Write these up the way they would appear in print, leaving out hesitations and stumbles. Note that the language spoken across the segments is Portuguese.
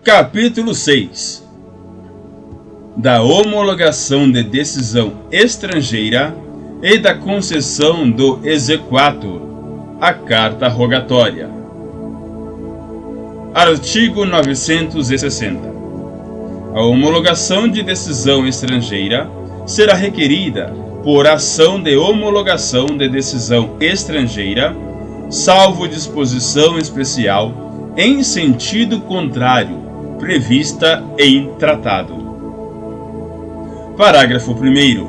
Capítulo 6. Da homologação de decisão estrangeira e da concessão do exequatur, a carta rogatória. Artigo 960. A homologação de decisão estrangeira será requerida por ação de homologação de decisão estrangeira, salvo disposição especial em sentido contrário, prevista em tratado. Parágrafo 1º.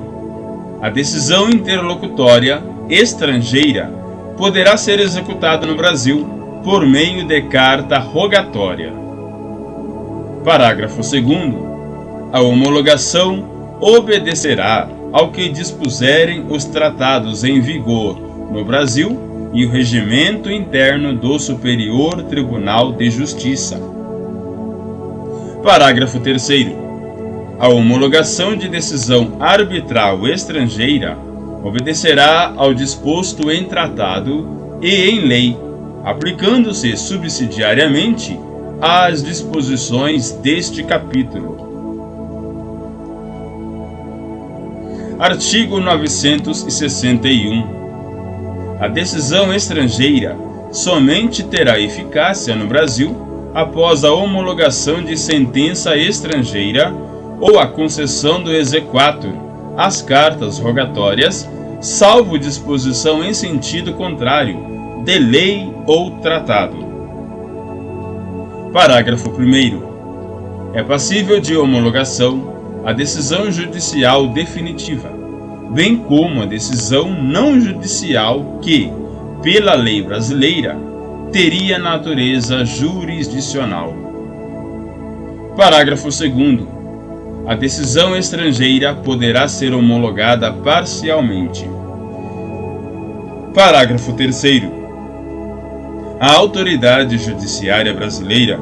A decisão interlocutória estrangeira poderá ser executada no Brasil por meio de carta rogatória. Parágrafo 2º. A homologação obedecerá ao que dispuserem os tratados em vigor no Brasil e o regimento interno do Superior Tribunal de Justiça. Parágrafo 3º. A homologação de decisão arbitral estrangeira obedecerá ao disposto em tratado e em lei, aplicando-se subsidiariamente às disposições deste capítulo. Artigo 961. A decisão estrangeira somente terá eficácia no Brasil após a homologação de sentença estrangeira ou a concessão do exequatur, as cartas rogatórias, salvo disposição em sentido contrário, de lei ou tratado. Parágrafo 1º. É passível de homologação a decisão judicial definitiva, bem como a decisão não judicial que, pela lei brasileira, teria natureza jurisdicional. Parágrafo 2º. A decisão estrangeira poderá ser homologada parcialmente. Parágrafo 3º. A autoridade judiciária brasileira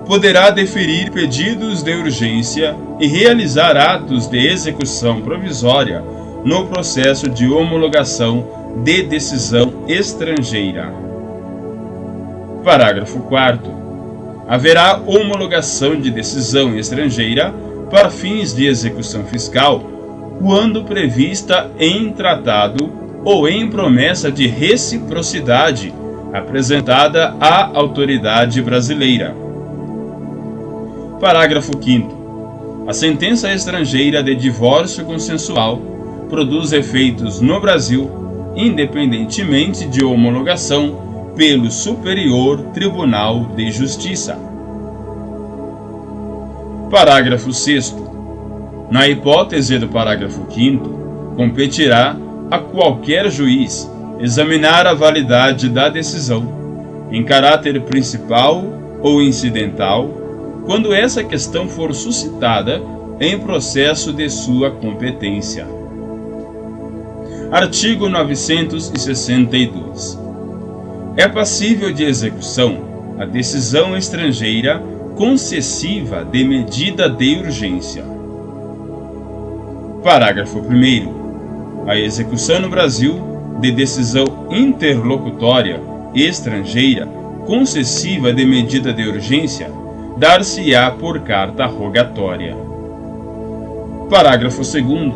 poderá deferir pedidos de urgência e realizar atos de execução provisória no processo de homologação de decisão estrangeira. Parágrafo 4º. Haverá homologação de decisão estrangeira para fins de execução fiscal, quando prevista em tratado ou em promessa de reciprocidade apresentada à autoridade brasileira. Parágrafo 5º. A sentença estrangeira de divórcio consensual produz efeitos no Brasil, independentemente de homologação pelo Superior Tribunal de Justiça. Parágrafo 6º. Na hipótese do parágrafo 5º, competirá a qualquer juiz examinar a validade da decisão, em caráter principal ou incidental, quando essa questão for suscitada em processo de sua competência. Artigo 962. É passível de execução a decisão estrangeira concessiva de medida de urgência. Parágrafo 1º. A execução no Brasil de decisão interlocutória estrangeira concessiva de medida de urgência dar-se-á por carta rogatória. Parágrafo 2º.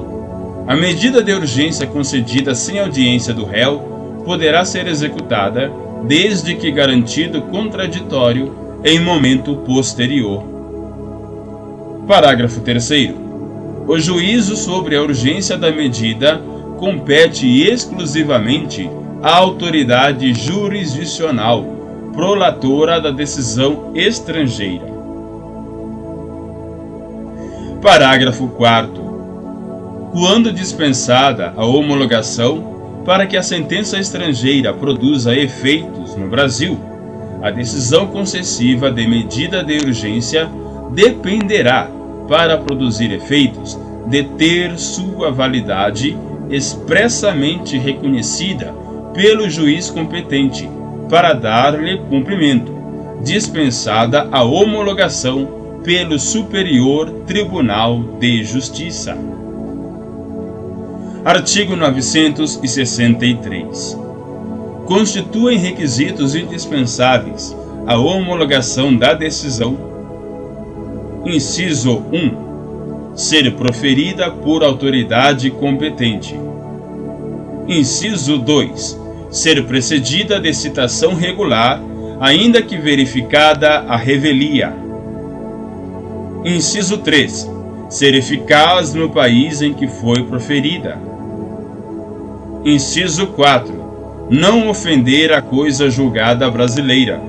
A medida de urgência concedida sem audiência do réu poderá ser executada desde que garantido contraditório em momento posterior. Parágrafo 3º. O juízo sobre a urgência da medida compete exclusivamente à autoridade jurisdicional prolatora da decisão estrangeira. Parágrafo 4º. Quando dispensada a homologação para que a sentença estrangeira produza efeitos no Brasil, a decisão concessiva de medida de urgência dependerá, para produzir efeitos, de ter sua validade expressamente reconhecida pelo juiz competente para dar-lhe cumprimento, dispensada a homologação pelo Superior Tribunal de Justiça. Artigo 963. Constituem requisitos indispensáveis à homologação da decisão Inciso 1. Ser proferida por autoridade competente. Inciso 2. Ser precedida de citação regular, ainda que verificada a revelia. Inciso 3. Ser eficaz no país em que foi proferida. Inciso 4. Não ofender a coisa julgada brasileira.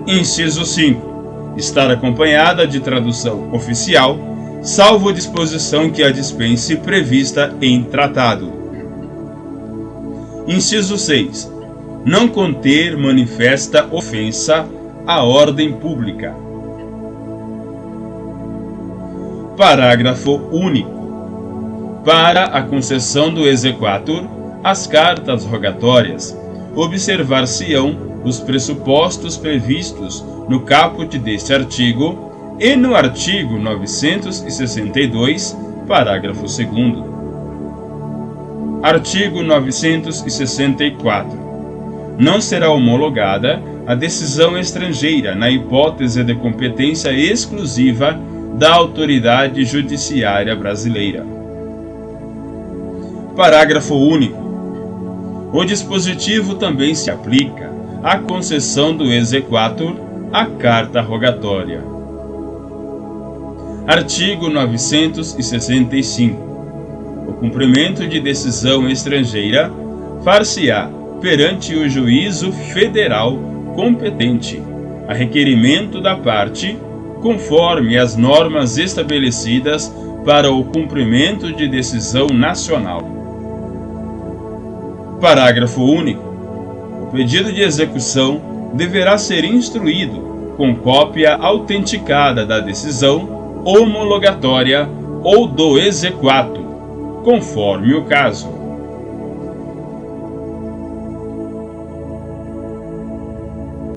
Inciso 5. Estar acompanhada de tradução oficial, salvo disposição que a dispense prevista em tratado. Inciso 6. Não conter manifesta ofensa à ordem pública. Parágrafo único. Para a concessão do exequatur, as cartas rogatórias, observar-se-ão os pressupostos previstos no caput deste artigo e no artigo 962, parágrafo 2º. Artigo 964. Não será homologada a decisão estrangeira na hipótese de competência exclusiva da autoridade judiciária brasileira. Parágrafo único. O dispositivo também se aplica à concessão do exequatur à carta rogatória. Artigo 965. O cumprimento de decisão estrangeira far-se-á perante o juízo federal competente, a requerimento da parte, conforme as normas estabelecidas para o cumprimento de decisão nacional. Parágrafo único. O pedido de execução deverá ser instruído com cópia autenticada da decisão homologatória ou do exequatur, conforme o caso.